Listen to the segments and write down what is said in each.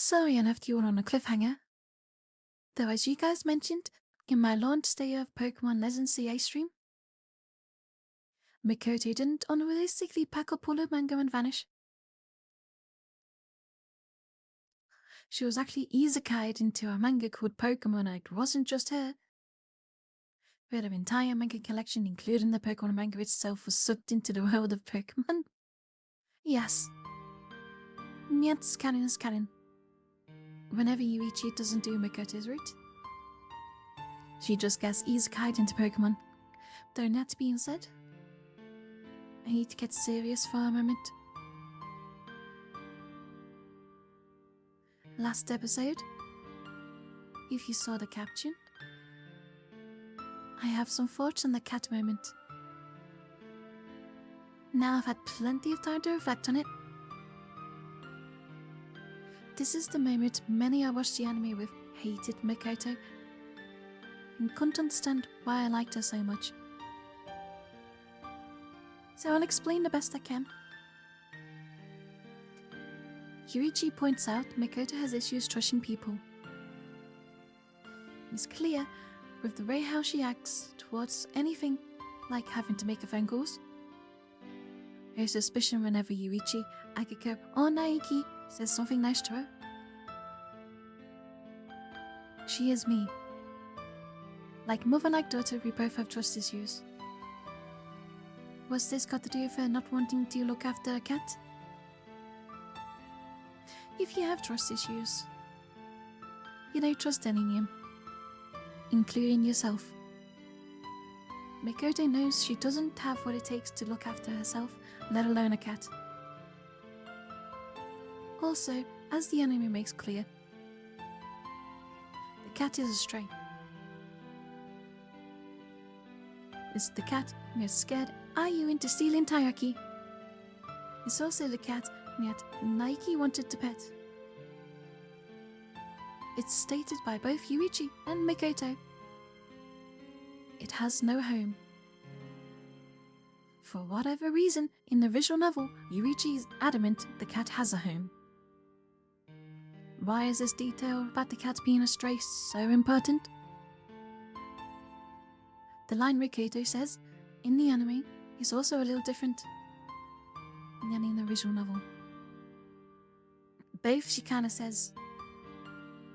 Sorry I left you all on a cliffhanger. Though as you guys mentioned in my launch day of Pokemon Legends CA stream, Mikoto didn't unrealistically pack up all her manga and vanish. She was actually isekai'd into a manga called Pokemon, and it wasn't just her. But her entire manga collection, including the Pokemon manga itself, was sucked into the world of Pokemon. Yes. Yes, canon is canon. Whenever Yuichi doesn't do Mikoto's route, she just gets isekai'd into Pokemon. Though that being said, I need to get serious for a moment. Last episode, if you saw the caption, I have some thoughts on the cat moment. Now I've had plenty of time to reflect on it. This is the moment many I watched the anime with hated Mikoto and couldn't understand why I liked her so much. So I'll explain the best I can. Yuichi points out Mikoto has issues trusting people. It's clear with the way how she acts towards anything like having to make her phone calls. Her suspicion whenever Yuichi, Akiko, or Naiki says something nice to her. She is me. Like mother like daughter, we both have trust issues. What's this got to do with her not wanting to look after a cat? If you have trust issues, you don't trust anyone, including yourself. Mikoto knows she doesn't have what it takes to look after herself, let alone a cat. Also, as the anime makes clear, the cat is a stray. It's the cat who is scared are you into stealing Taiyaki? It's also the cat that Naiki wanted to pet. It's stated by both Yuichi and Mikoto. It has no home. For whatever reason, in the visual novel, Yuichi is adamant the cat has a home. Why is this detail about the cat being a stray so important? The line Mikoto says in the anime is also a little different than in the visual novel. Both she kinda says,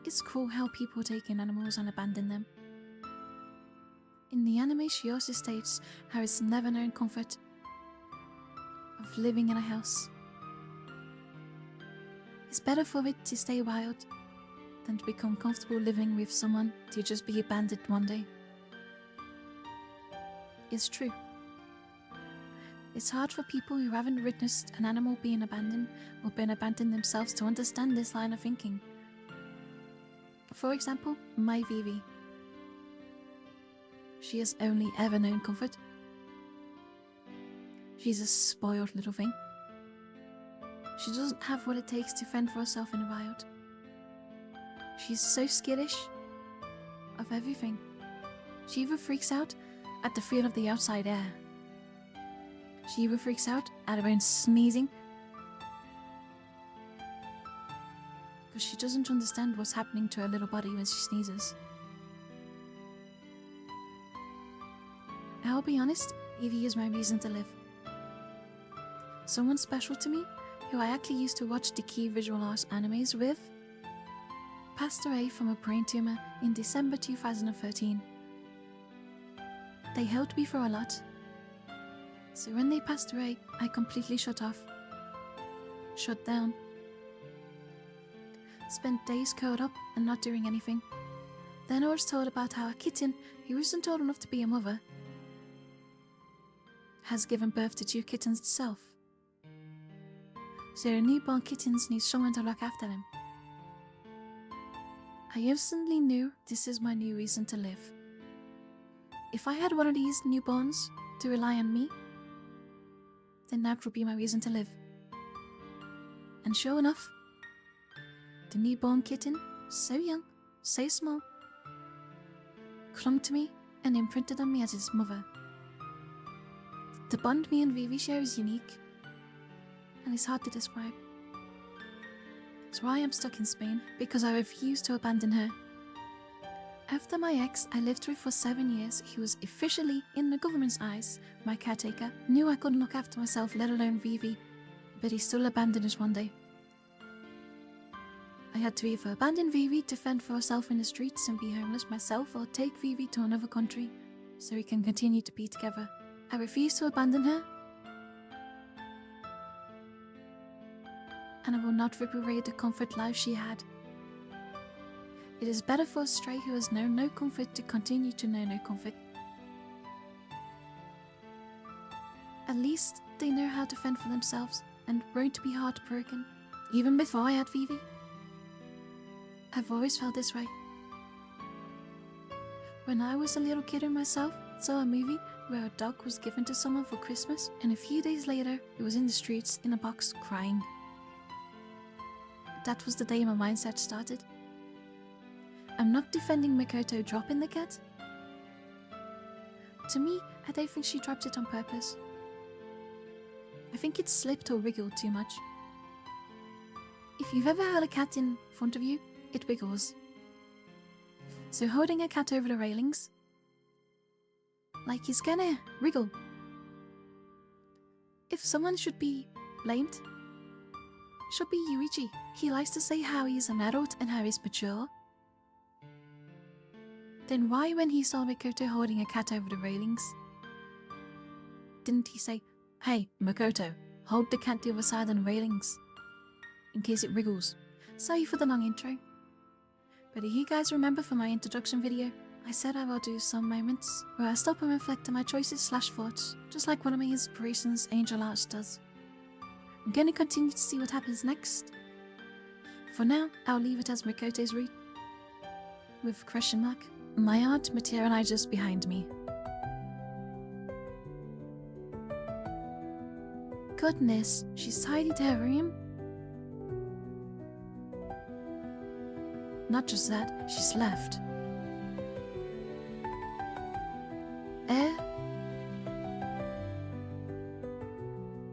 it's cool how people take in animals and abandon them. In the anime she also states how it's never known comfort of living in a house. It's better for it to stay wild than to become comfortable living with someone to just be abandoned one day. It's true. It's hard for people who haven't witnessed an animal being abandoned or been abandoned themselves to understand this line of thinking. For example, my Vivi. She has only ever known comfort. She's a spoiled little thing. She doesn't have what it takes to fend for herself in the wild. She's so skittish of everything. She either freaks out at the feel of the outside air. She either freaks out at her own sneezing, because she doesn't understand what's happening to her little body when she sneezes. I'll be honest, Evie is my reason to live. Someone special to me, who I actually used to watch the key visual arts animes with, passed away from a brain tumor in December 2013. They helped me for a lot. So when they passed away, I completely shut off. Shut down. Spent days curled up and not doing anything. Then I was told about how a kitten, who isn't old enough to be a mother, has given birth to 2 kittens itself. So the newborn kittens need someone to look after them. I instantly knew this is my new reason to live. If I had one of these newborns to rely on me, then that would be my reason to live. And sure enough, the newborn kitten, so young, so small, clung to me and imprinted on me as its mother. The bond me and Vivi share is unique, and it's hard to describe. That's why I'm stuck in Spain, because I refused to abandon her. After my ex I lived with for 7 years, he was officially, in the government's eyes, my caretaker, knew I couldn't look after myself, let alone Vivi, but he still abandoned us one day. I had to either abandon Vivi to fend for herself in the streets and be homeless myself, or take Vivi to another country so we can continue to be together. I refused to abandon her, and I will not rip away the comfort life she had. It is better for a stray who has known no comfort to continue to know no comfort. At least they know how to fend for themselves and won't be heartbroken, even before I had Vivi. I've always felt this way. When I was a little kid in myself, saw a movie where a dog was given to someone for Christmas, and a few days later it was in the streets in a box crying. That was the day my mindset started. I'm not defending Makoto dropping the cat. To me, I don't think she dropped it on purpose. I think it slipped or wiggled too much. If you've ever held a cat in front of you, it wiggles. So holding a cat over the railings, like he's gonna wriggle. If someone should be blamed, should be Yuichi. He likes to say how he's an adult and how he's mature. Then why, when he saw Makoto holding a cat over the railings, didn't he say, "Hey, Makoto, hold the cat the other side on the railings, in case it wriggles"? Sorry for the long intro. But if you guys remember from my introduction video, I said I will do some moments where I stop and reflect on my choices / thoughts, just like one of my inspirations, Angel Arts, does. I'm gonna continue to see what happens next. For now, I'll leave it as Makoto's route, with question mark. My aunt materializes behind me. Goodness, she's tidied her room. Not just that, she's left.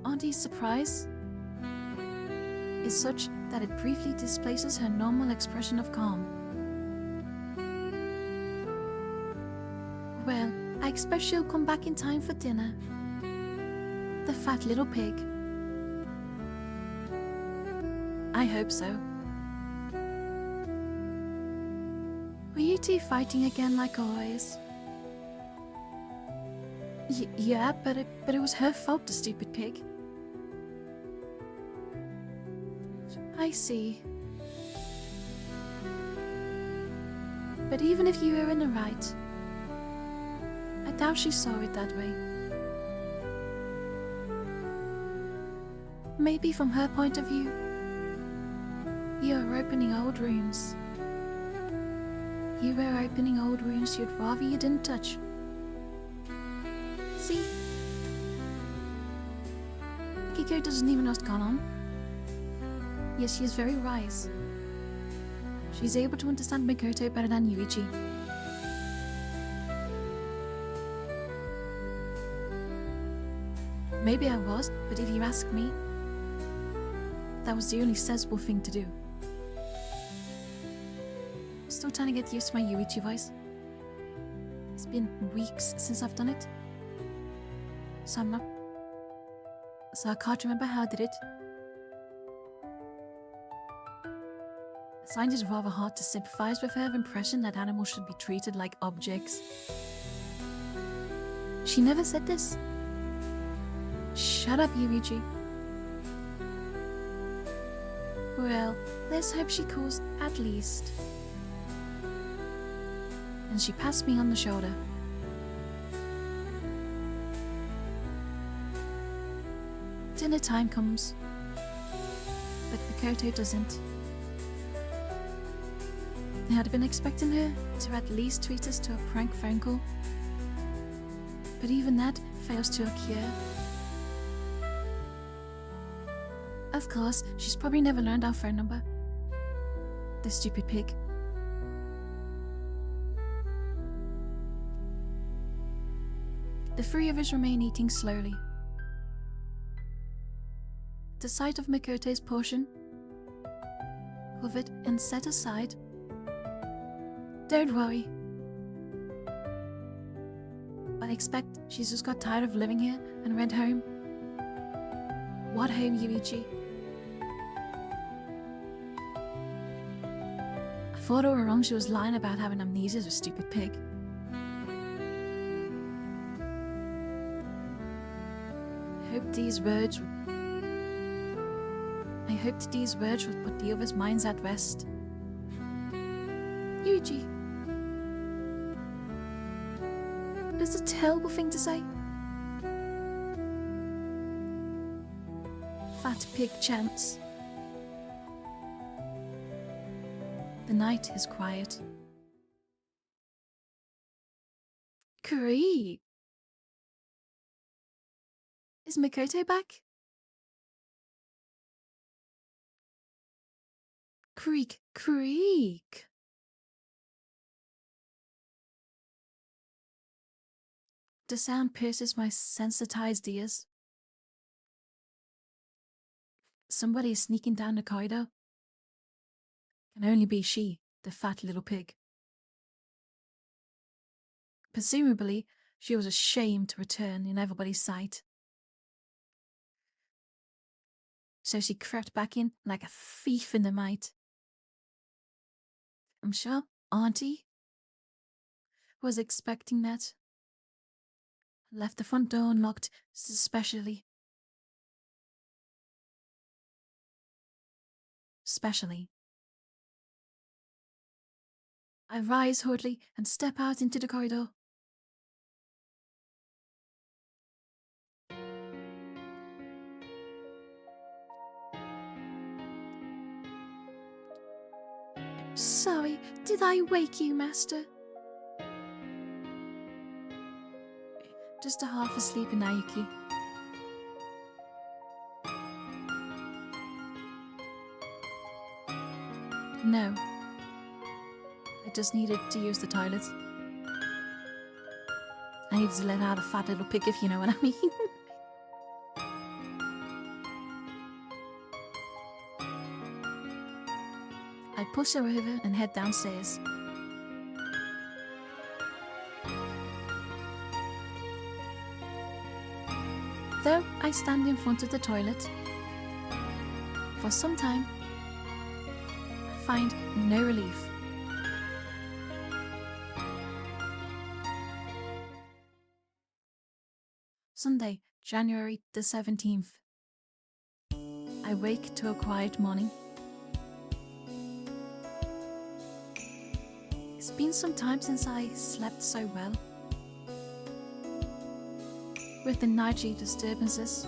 Auntie's surprise is such that it briefly displaces her normal expression of calm. Well, I expect she'll come back in time for dinner. The fat little pig. I hope so. Were you two fighting again like always? Yeah, but it was her fault, the stupid pig. I see. But even if you were in the right, I doubt she saw it that way. Maybe from her point of view, you're opening old wounds. You were opening old wounds you'd rather you didn't touch. See? Kiko doesn't even know what's gone on. Yes, she is very wise. She's able to understand Makoto better than Yuichi. Maybe I was, but if you ask me, that was the only sensible thing to do. Still trying to get used to my Yuichi voice. It's been weeks since I've done it. So I can't remember how I did it. I find it rather hard to sympathize with her impression that animals should be treated like objects. She never said this. Shut up, Yuichi. Well, let's hope she calls at least. And she passed me on the shoulder. Dinner time comes, but Makoto doesn't. I had been expecting her to at least treat us to a prank phone call, but even that fails to occur. Of course, she's probably never learned our phone number. The stupid pig. The three of us remain eating slowly. The sight of Makoto's portion covered and set aside. Don't worry. I expect she's just got tired of living here and went home. What home, Yuichi? I thought all along she was lying about having amnesia, a stupid pig. I hoped these words would put the others' minds at rest. Yuichi, that's a terrible thing to say. Fat pig chants. The night is quiet. Creep. Is Makoto back? Creak, creak. The sound pierces my sensitized ears. Somebody is sneaking down the corridor. Can only be she, the fat little pig. Presumably, she was ashamed to return in everybody's sight. So she crept back in like a thief in the night. I'm sure Auntie was expecting that. Left the front door unlocked, especially. I rise hurriedly and step out into the corridor. Sorry, did I wake you, Master? Just a half asleep Naoki. No. I just needed to use the toilet. I needed to let out a fat little pig, if you know what I mean. I push her over and head downstairs. Though I stand in front of the toilet, for some time, I find no relief. Sunday, January the 17th. I wake to a quiet morning. It's been some time since I slept so well. With the nightly disturbances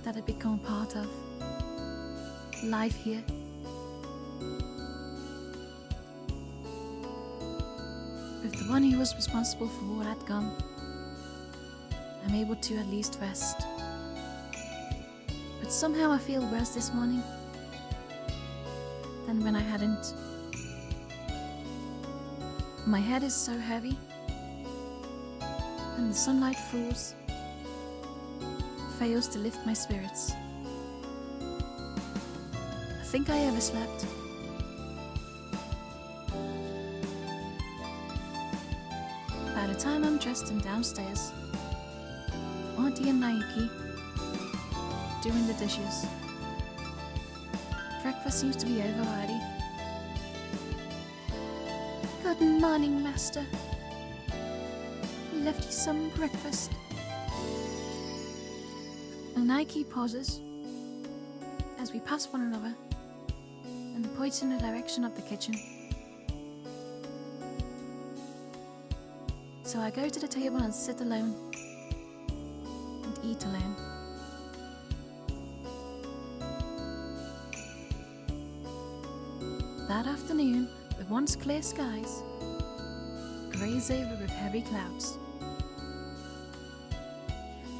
that had become part of life here. With the one who was responsible for all that gone, I'm able to at least rest. But somehow I feel worse this morning than when I hadn't. My head is so heavy, and the sunlight fails to lift my spirits. I think I overslept. By the time I'm dressed and downstairs, Auntie and Naoki doing the dishes. Breakfast seems to be over already. Good morning, Master. We left you some breakfast. And Naoki pauses as we pass one another and points in the direction of the kitchen. So I go to the table and sit alone and eat alone. That afternoon, the once clear skies graze over with heavy clouds.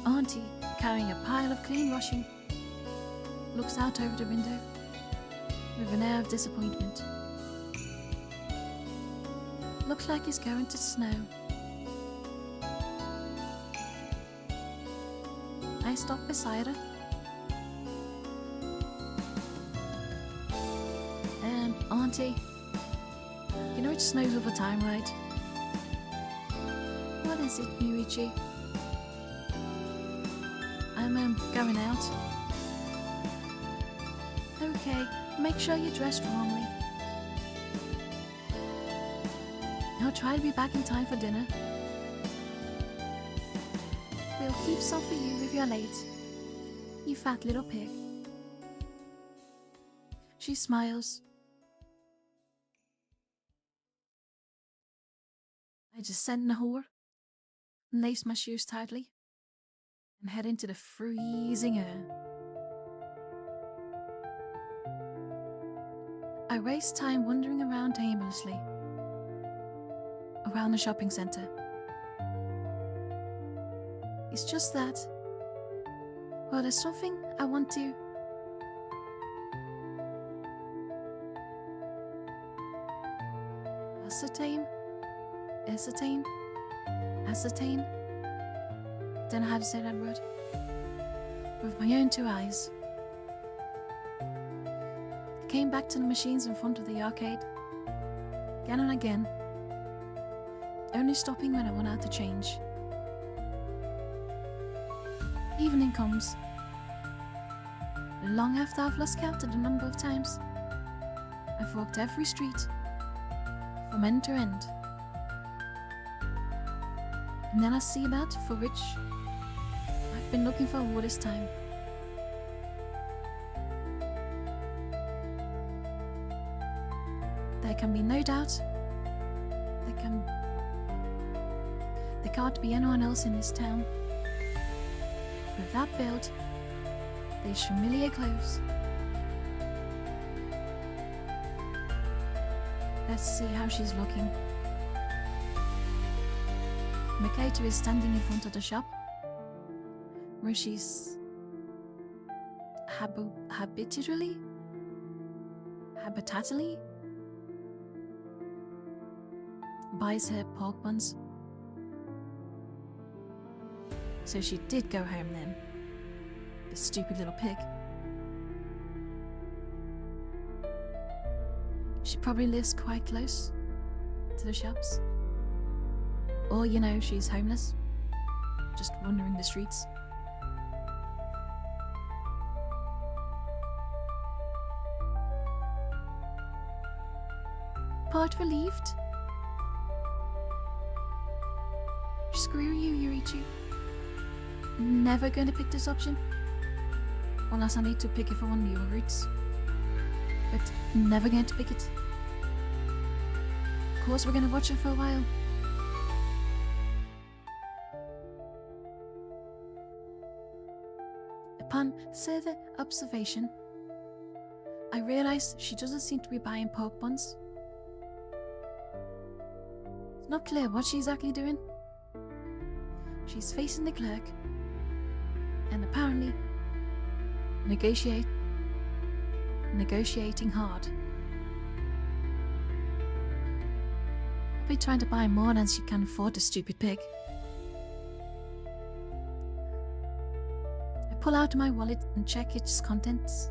Auntie, carrying a pile of clean washing, looks out over the window with an air of disappointment. Looks like it's going to snow. I stop beside her. Auntie, you know it snows over time, right? What is it, Yuichi? I'm going out. Okay, make sure you're dressed warmly. I'll try to be back in time for dinner. We'll keep some for you if you're late, you fat little pig. She smiles. I descend the whore, lace my shoes tightly, and head into the freezing air. I waste time wandering around aimlessly, around the shopping center. It's just that, well, there's something I want to ascertain. Don't know how to say that word. With my own two eyes. I came back to the machines in front of the arcade, again and again, only stopping when I went out to change. Evening comes, long after I've lost count of the number of times I've walked every street, from end to end. And then I see that for which I've been looking for all this time. There can be no doubt there can't be anyone else in this town with that build, these familiar clothes. Let's see how she's looking. Makoto is standing in front of the shop, where she's habitately buys her pork buns. So she did go home then, the stupid little pig. She probably lives quite close to the shops. Or, you know, she's homeless, just wandering the streets. Part relieved? Screw you, Yurichi. Never going to pick this option. Unless I need to pick it for one of your routes. But never going to pick it. Of course, we're going to watch it for a while. Upon further observation, I realize she doesn't seem to be buying pork buns. It's not clear what she's actually doing. She's facing the clerk and apparently negotiating hard. Probably trying to buy more than she can afford, the stupid pig. I pull out my wallet and check its contents.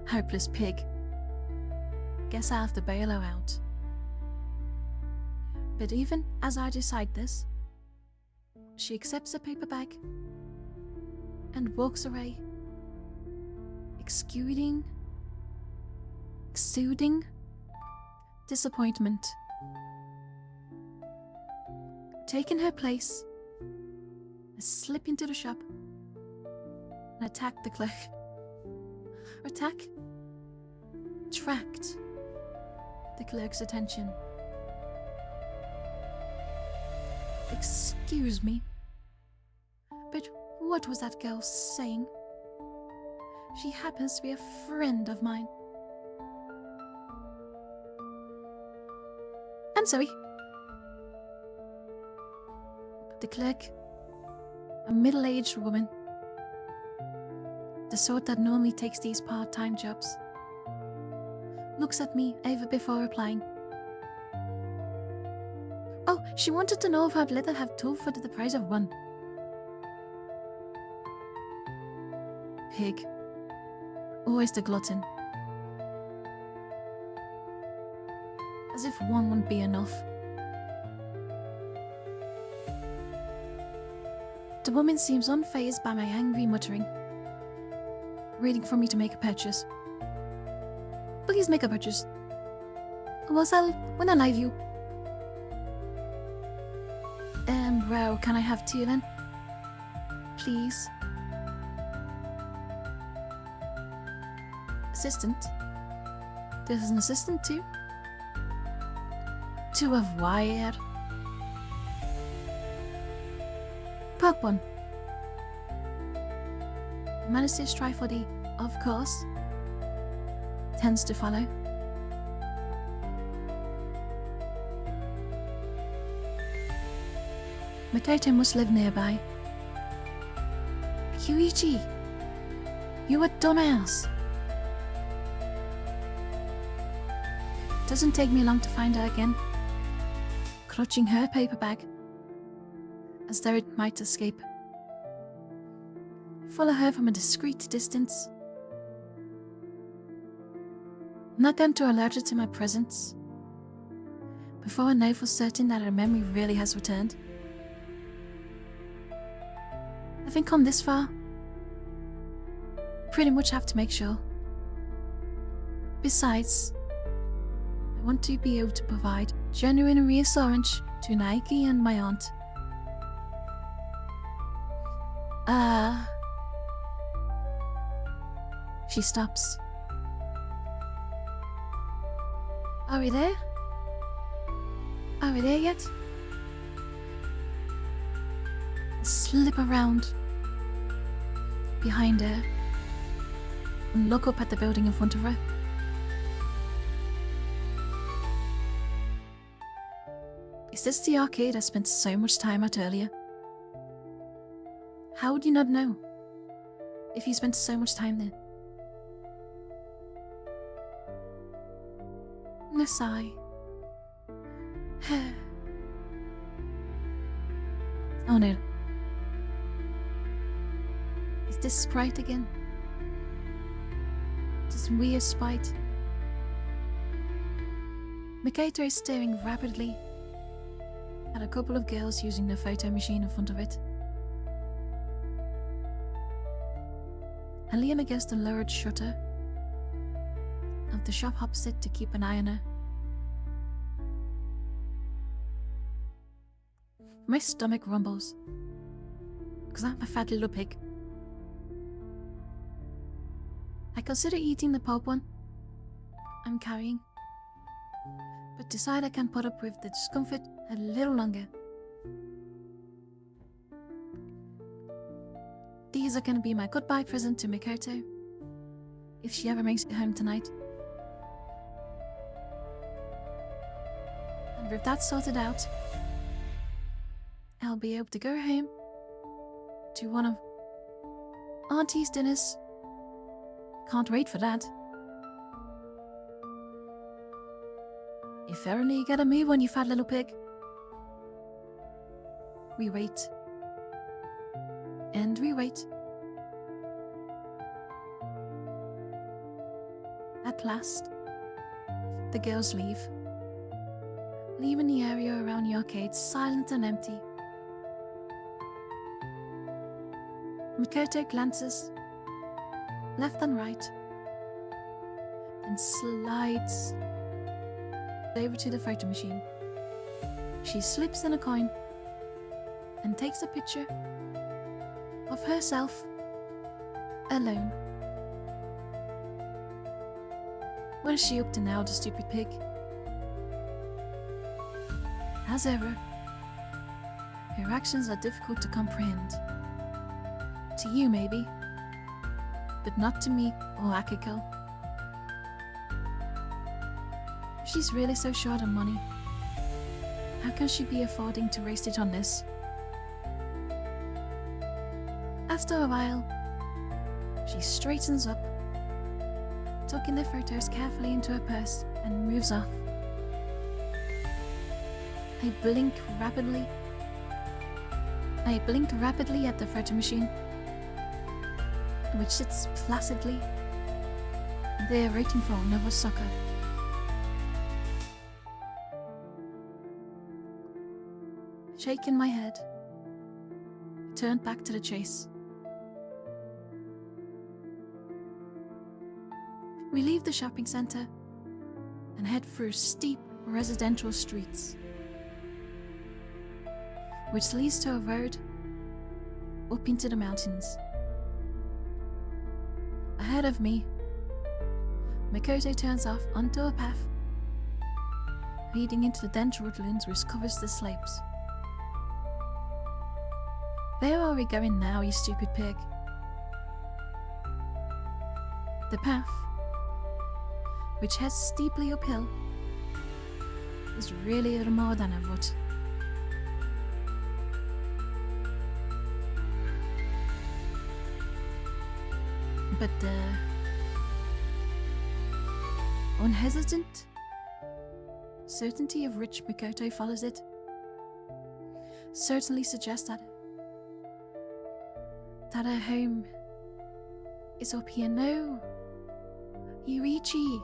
Hopeless pig. Guess I have to bail her out. But even as I decide this, she accepts a paper bag and walks away, exuding disappointment. Taking her place, I slip into the shop and attack the clerk. Attract the clerk's attention. Excuse me, but what was that girl saying? She happens to be a friend of mine. I'm sorry. The clerk, a middle-aged woman, the sort that normally takes these part-time jobs, looks at me over before replying. Oh, she wanted to know if I'd let her have two for the price of one. Pig. Always the glutton. As if one wouldn't be enough. The woman seems unfazed by my angry muttering, waiting for me to make a purchase. Please make a purchase. Or else I'll unalive you. Bro, can I have tea then? Please. Assistant? There's an assistant too? To have wired. Pop one. Managed to strive for the, of course, tends to follow. Makoto must live nearby. Kyuichi, you a dumbass. Doesn't take me long to find her again, clutching her paper bag, as though it might escape. Follow her from a discreet distance. I'm not going to alert her to my presence before I know for certain that her memory really has returned. Having come this far, pretty much have to make sure. Besides, I want to be able to provide genuine reassurance to Naiki and my aunt. She stops. Are we there? Are we there yet? Slip around behind her and look up at the building in front of her. Is this the arcade I spent so much time at earlier? How would you not know if you spent so much time there? A sigh. Oh no. Is this Sprite again? This weird Sprite? Makoto is staring rapidly at a couple of girls using the photo machine in front of it. I lean against the lowered shutter of the shop opposite to keep an eye on her. My stomach rumbles, because I'm a fat little pig. I consider eating the pulp one I'm carrying, but decide I can put up with the discomfort a little longer. These are going to be my goodbye present to Makoto, if she ever makes it home tonight. And with that sorted out, I'll be able to go home to one of Auntie's dinners. Can't wait for that. If only you get a move on, you fat little pig. We wait. And we wait. At last, the girls leave, leaving the area around the arcade silent and empty. Makoto glances left and right, and slides over to the photo machine. She slips in a coin and takes a picture of herself alone. What is she up to now, the stupid pig? As ever, her actions are difficult to comprehend. To you, maybe, but not to me or Akiko. If she's really so short on money, how can she be affording to waste it on this? After a while, she straightens up, tucking the photos carefully into her purse, and moves off. I blinked rapidly at the photo machine, which sits placidly They're waiting for another sucker. Shaking my head, I turned back to the chase. We leave the shopping centre and head through steep residential streets, which leads to a road up into the mountains. Ahead of me, Makoto turns off onto a path leading into the dense woodlands which covers the slopes. Where are we going now, you stupid pig? The path, which heads steeply uphill, is really little more than a rut. But the unhesitant certainty of which Makoto follows it certainly suggests that her home is up here. No, Yuichi,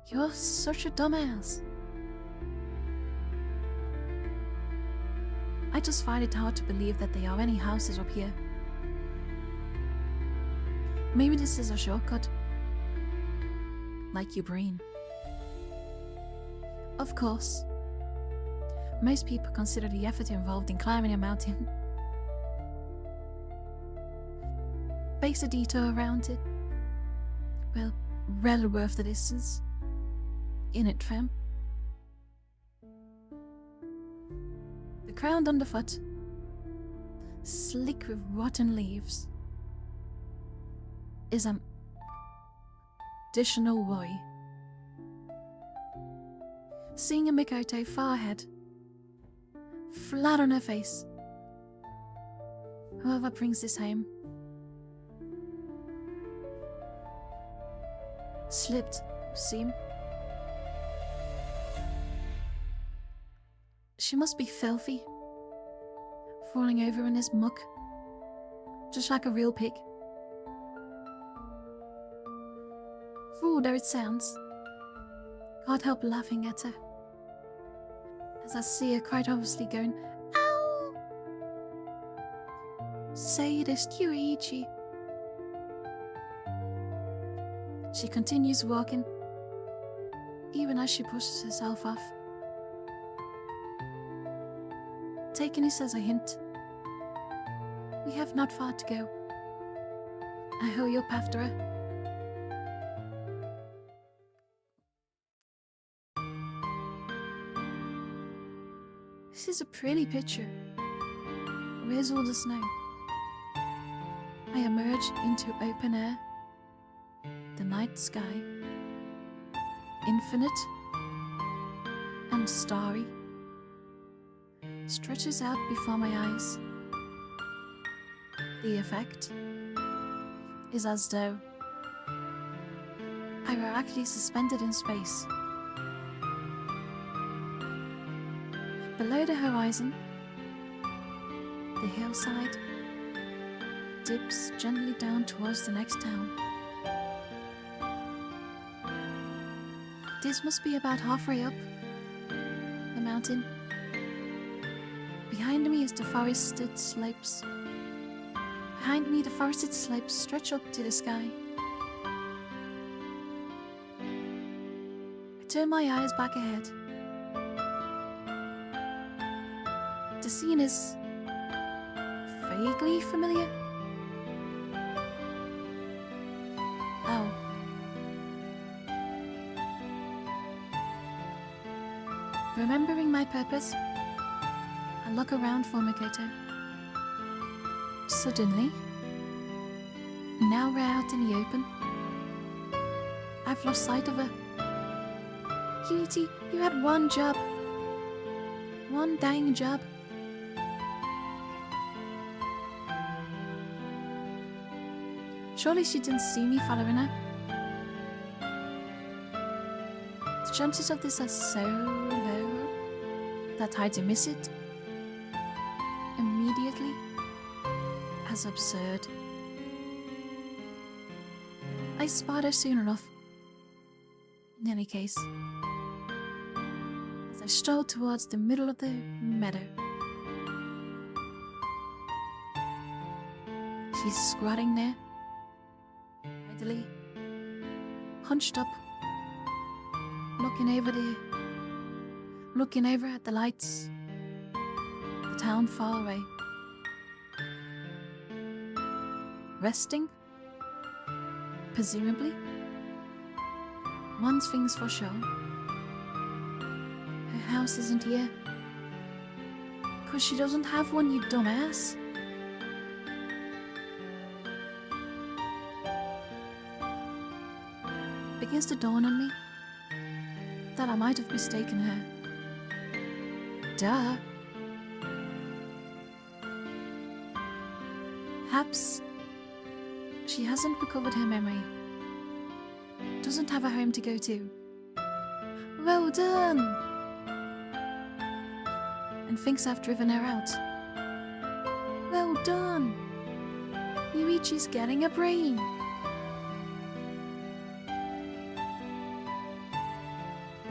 you're such a dumbass. I just find it hard to believe that there are any houses up here. Maybe this is a shortcut, like your brain. Of course, most people consider the effort involved in climbing a mountain makes a detour around it, well, well worth the distance. In it, fam. The ground underfoot, slick with rotten leaves, is an additional worry. Seeing a Makoto far ahead, flat on her face. Whoever brings this home slipped, seem. She must be filthy, falling over in this muck, just like a real pig. Rude though it sounds, can't help laughing at her, as I see her quite obviously going, ow! Sadist Yuichi. She continues walking, even as she pushes herself off. Taking this as a hint, we have not far to go. I hurry up after her. This is a pretty picture. Where's all the snow? I emerge into open air. The night sky, infinite and starry, stretches out before my eyes. The effect is as though I were actually suspended in space. Below the horizon, the hillside dips gently down towards the next town. This must be about halfway up the mountain. Behind me is the forested slopes. Behind me, the forested slopes stretch up to the sky. I turn my eyes back ahead. The scene is vaguely familiar. Oh. Remembering my purpose, I look around for Makoto. Suddenly, now we're out in the open, I've lost sight of her. Yuichi, you had one job. One dang job. Surely she didn't see me following her. The chances of this are so low that I dismiss it immediately as absurd. I spot her soon enough. In any case, as I strolled towards the middle of the meadow, she's squatting there, idly, hunched up, looking over at the lights, the town far away. Resting? Presumably. One thing's for sure. Her house isn't here. Because she doesn't have one, you dumbass. Begins to dawn on me that I might have mistaken her. Duh. Perhaps she hasn't recovered her memory. Doesn't have a home to go to. Well done! And thinks I've driven her out. Well done! Yuichi's getting a brain.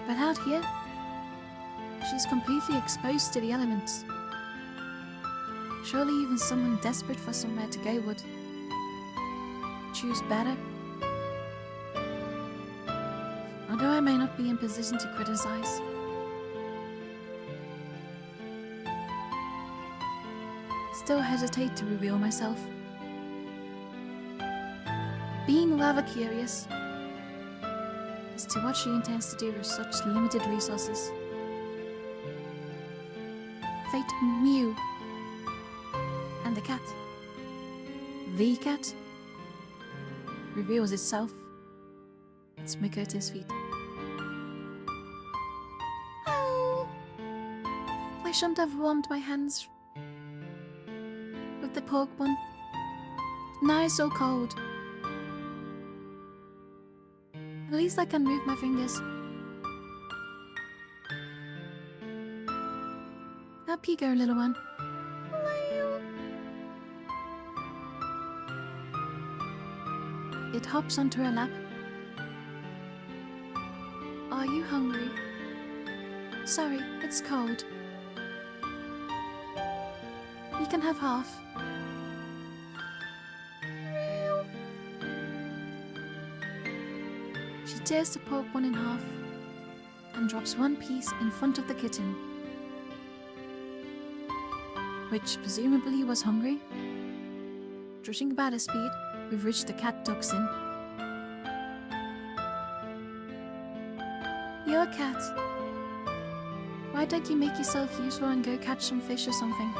But out here, she's completely exposed to the elements. Surely even someone desperate for somewhere to go would choose better. Although I may not be in position to criticize. Still hesitate to reveal myself. Being rather curious as to what she intends to do with such limited resources. Fate Mew and the cat. The cat reveals itself. It's Makoto's feet. Oh! I shouldn't have warmed my hands with the pork bun. Now it's so cold. At least I can move my fingers. Up you go, little one. It hops onto her lap. Are you hungry? Sorry, it's cold. You can have half. She tears the pork bun in half and drops one piece in front of the kitten, which presumably was hungry. Judging by the speed with which the cat ducks in. You're a cat. Why don't you make yourself useful and go catch some fish or something?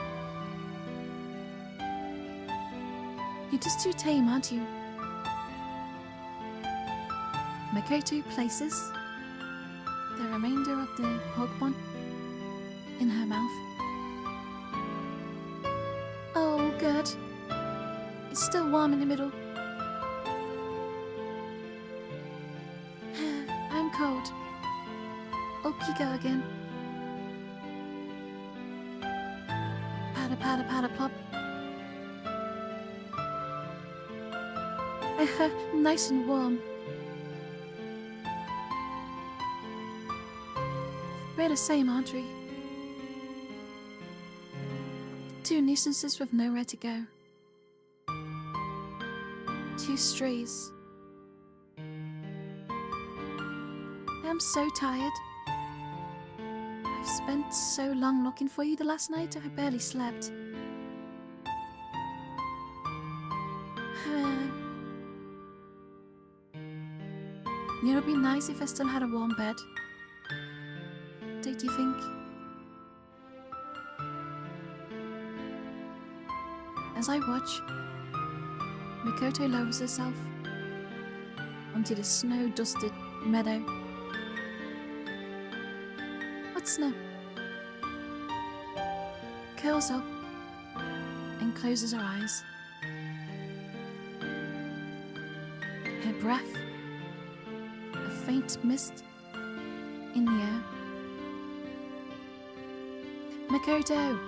You're just too tame, aren't you? Makoto places the remainder of the pork bun in her mouth. Oh, good. It's still warm in the middle. I'm cold. Up you go again. Patter, patter, patter, plop. Nice and warm. We're the same, aren't we? Two nuisances with nowhere to go. Two strays. I'm so tired. I've spent so long looking for you the last night I barely slept. You know, it'd be nice if I still had a warm bed. Don't you think? As I watch, Makoto lowers herself onto the snow-dusted meadow. What snow? Curls up and closes her eyes. Her breath, a faint mist in the air. Makoto!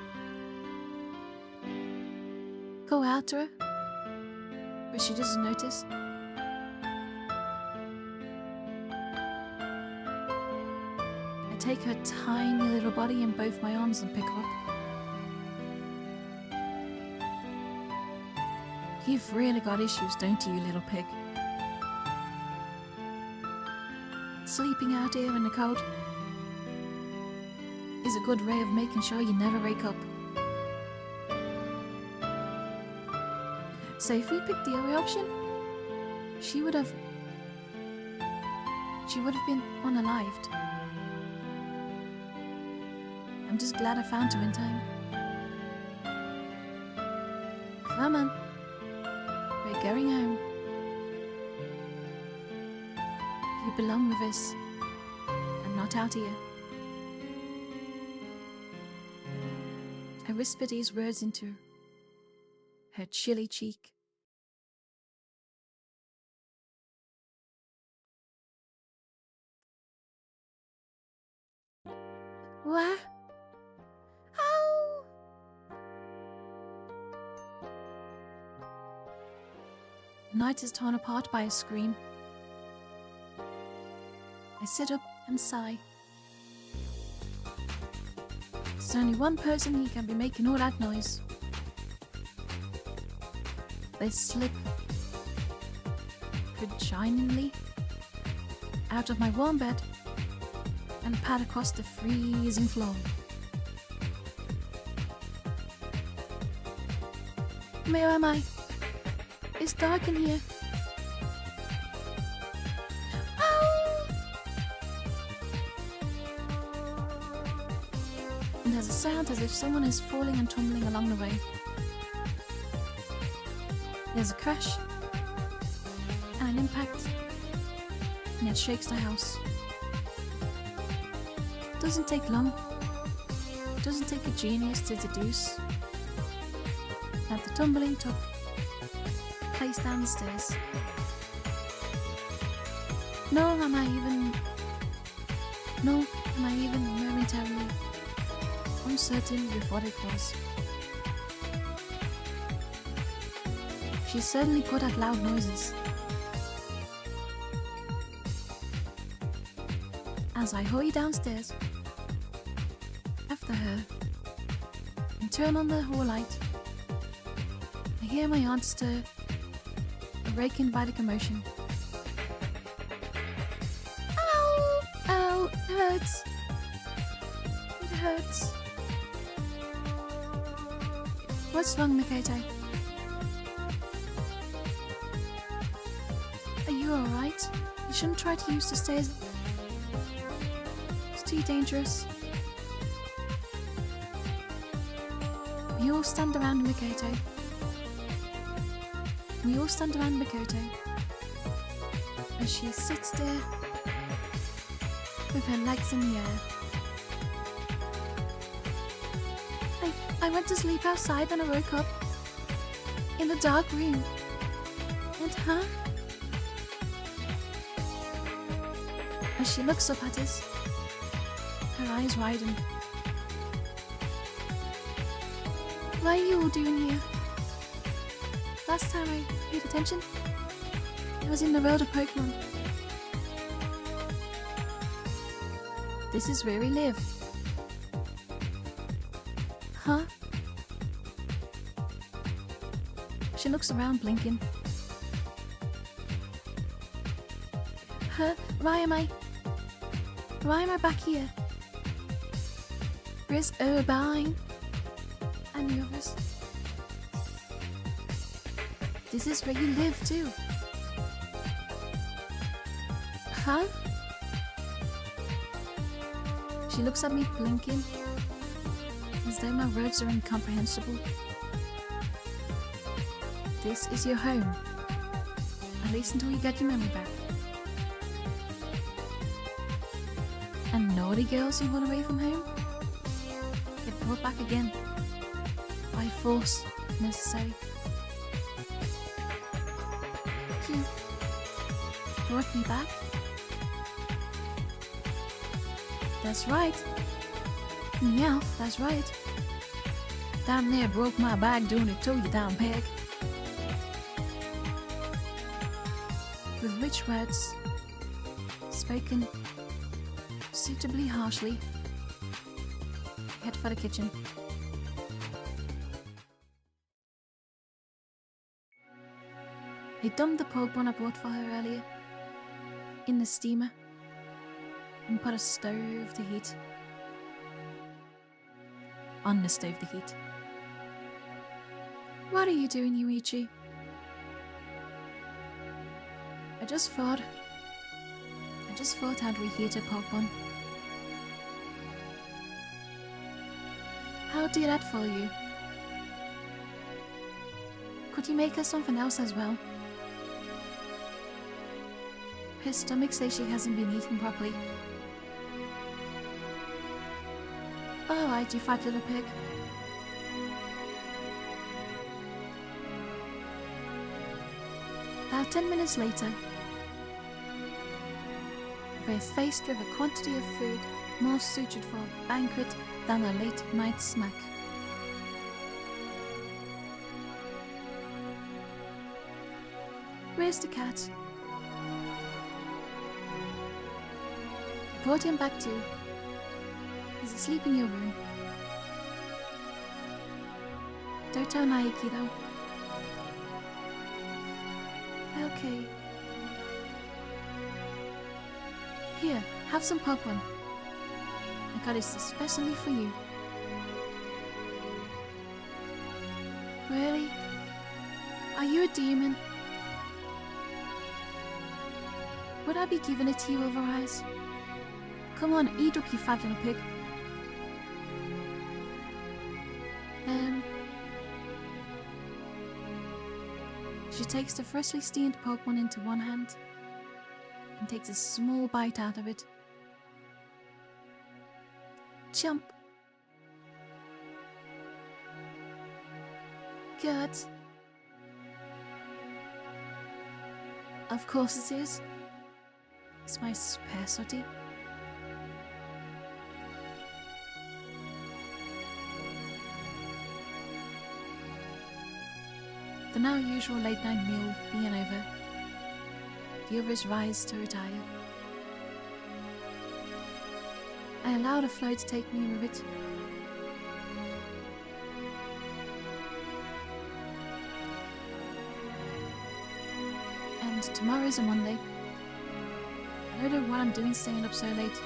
Call out to her, but she doesn't notice. take her tiny little body in both my arms and pick her up. You've really got issues, don't you little pig? Sleeping out here in the cold is a good way of making sure you never wake up. So if we picked the other option, she would have been unalived. I'm just glad I found her in time. Come on. We're going home. You belong with us, and not out here. I whispered these words into her chilly cheek. What? Oh! The night is torn apart by a scream. I sit up and sigh. There's only one person who can be making all that noise. They slip vaginally out of my warm bed and pad across the freezing floor. Where am I? It's dark in here. And there's a sound as if someone is falling and tumbling along the way. There's a crash and an impact, and it shakes the house. Doesn't take long. Doesn't take a genius to deduce that the tumbling took place down the stairs. Nor am I even momentarily uncertain with what it was. She's certainly good at loud noises. As I hurry downstairs after her and turn on the hall light, I hear my aunt stir, awakened by the commotion. Ow! Ow! It hurts! It hurts. What's wrong, Mikete? Are you alright? You shouldn't try to use the stairs. It's too dangerous. We all stand around Mikoto. We all stand around Mikoto as she sits there with her legs in the air. I went to sleep outside and I woke up in the dark room. And As she looks up at us, her eyes widen. What are you all doing here? Last time I paid attention, I was in the world of Pokemon. This is where we live. Huh? She looks around, blinking. Huh? Why am I back here? Where's Urbine and the others? This is where you live too. Huh? She looks at me, blinking, as though my words are incomprehensible. This is your home. At least until you get your memory back. And naughty girls who run away from home get brought back again. By force, if necessary. You brought me back? That's right. Meowth, that's right. Damn near broke my back doing it to you, damn pig. With which words, spoken suitably harshly, head for the kitchen. I dumped the Pokemon I bought for her earlier in the steamer and put a stove to heat. On the stove to heat. What are you doing, Yuichi? I just thought I'd reheat a Pokemon. How did that for you? Could you make her something else as well? Her stomach says she hasn't been eating properly. Alright, you fat little pig. About 10 minutes later, we're faced with a quantity of food more suited for a banquet than a late night snack. Where's the cat? I brought him back too. He's asleep in your room. Don't tell Naiki though. Okay. Here, have some Pokemon. I got this especially for you. Really? Are you a demon? Would I be giving it to you over eyes? Come on, eat up, you fat little pig. She takes the freshly steamed Pokemon into one hand and takes a small bite out of it. Chomp. Good. Of course it is. It's my specialty. The now usual late night meal being over, the others rise to retire. I allow the flow to take me with it. And tomorrow's a Monday. I don't know what I'm doing staying up so late.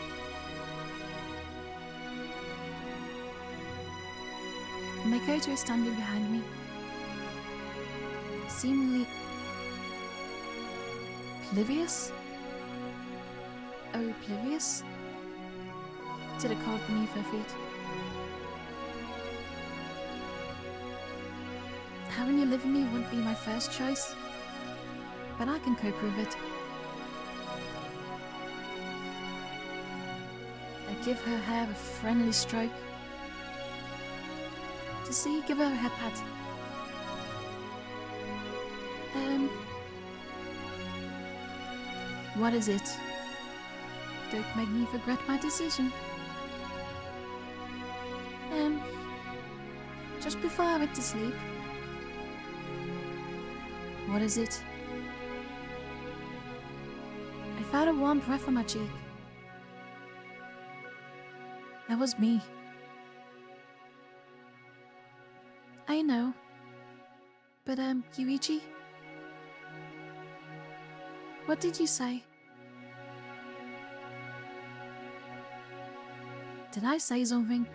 Makoto is standing behind me, seemingly oblivious? Oblivious to the cold beneath her feet. Having you live with me wouldn't be my first choice, but I can cope with it. I give her hair a friendly stroke. To see, give her a head pat. What is it? Don't make me regret my decision. Just before I went to sleep. What is it? I felt a warm breath on my cheek. That was me. I know. But, Yuichi? What did you say? Did I say something?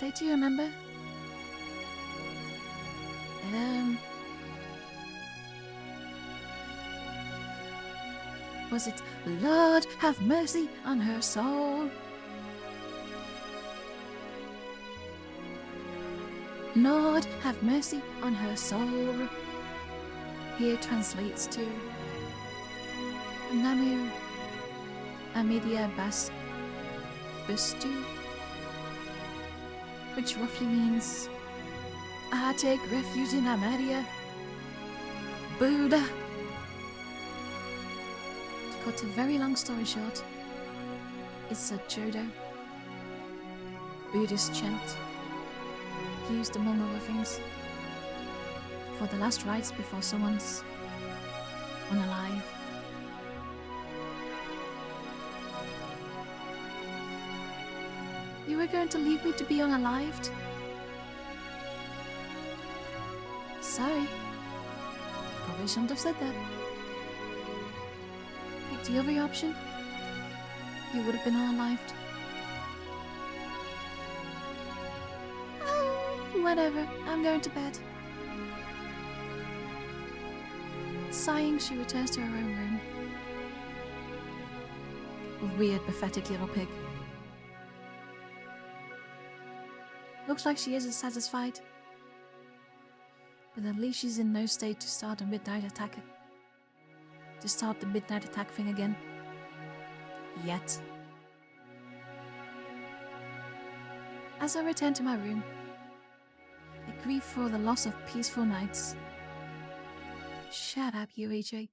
Don't you remember? Was it, Lord, have mercy on her soul? Lord, have mercy on her soul. Here translates to Namu Amidia Bustu, which roughly means I take refuge in Amadia. Buddha. To cut a very long story short, it's a Jodo Buddhist chant used among other things for the last rites before someone's unalive. were going to leave me to be unalived. Sorry. Probably shouldn't have said that. Pick the other option. You would have been unalived. Oh, whatever. I'm going to bed. Sighing, she returns to her own room. Weird, pathetic little pig. Looks like she isn't satisfied. But at least she's in no state to start a midnight attack. To start the midnight attack thing again. Yet. As I return to my room, I grieve for the loss of peaceful nights. Shut up, UHA.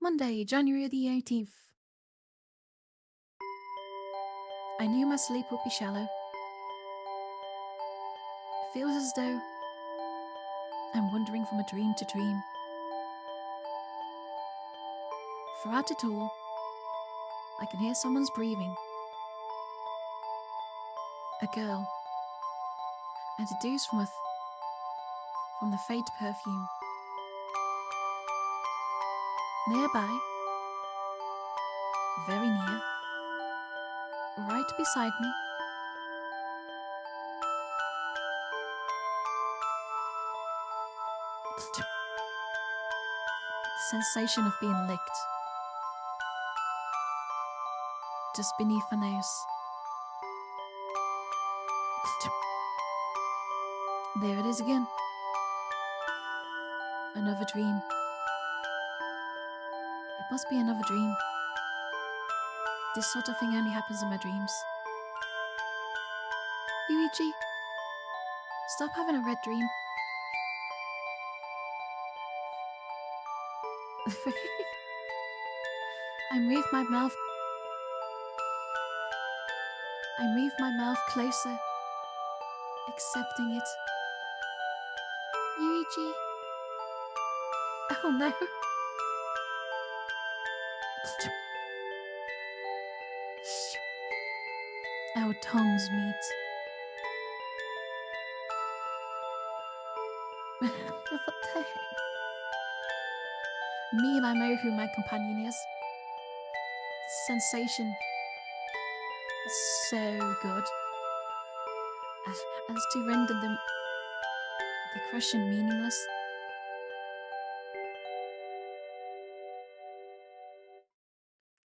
Monday, January the 18th. I knew my sleep would be shallow. It feels as though I'm wandering from a dream to dream. Throughout it all, I can hear someone's breathing. A girl, and deduce from the faint perfume. Nearby, very near, right beside me, the sensation of being licked just beneath her nose. There it is again. Another dream. It must be another dream. This sort of thing only happens in my dreams. Yuichi, stop having a red dream. I move my mouth closer, accepting it. Yuichi. Oh no. Our tongues meet. What the heck? Me and I know who my companion is. The sensation is so good as to render the crushing meaningless.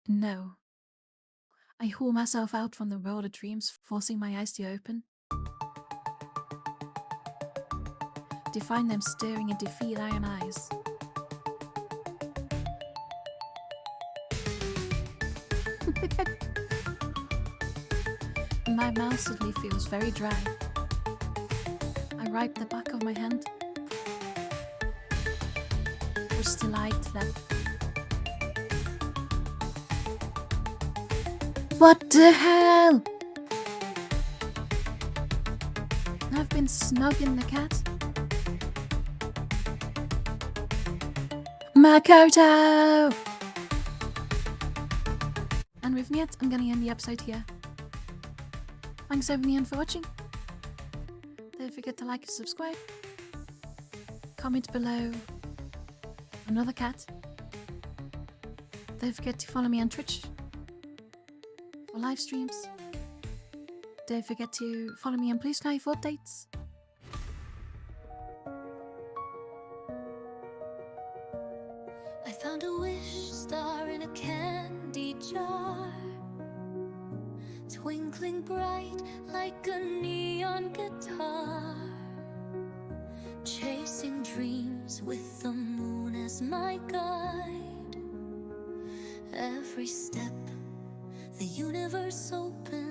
No. I haul myself out from the world of dreams, forcing my eyes to open. To find them staring into feline eyes. My mouth suddenly feels very dry. I wipe the back of my hand. We're still eyed to them. What the hell? I've been snugging the cat. Makoto! And with that, I'm gonna end the episode here. Thanks everyone for watching. Don't forget to like and subscribe. Comment below another cat. Don't forget to follow me on Twitch for live streams. Don't forget to follow me on Blue Sky for updates. I found a wish star in a candy jar, twinkling bright like a neon guitar, chasing dreams with the moon as my guide. Every step, the universe opens.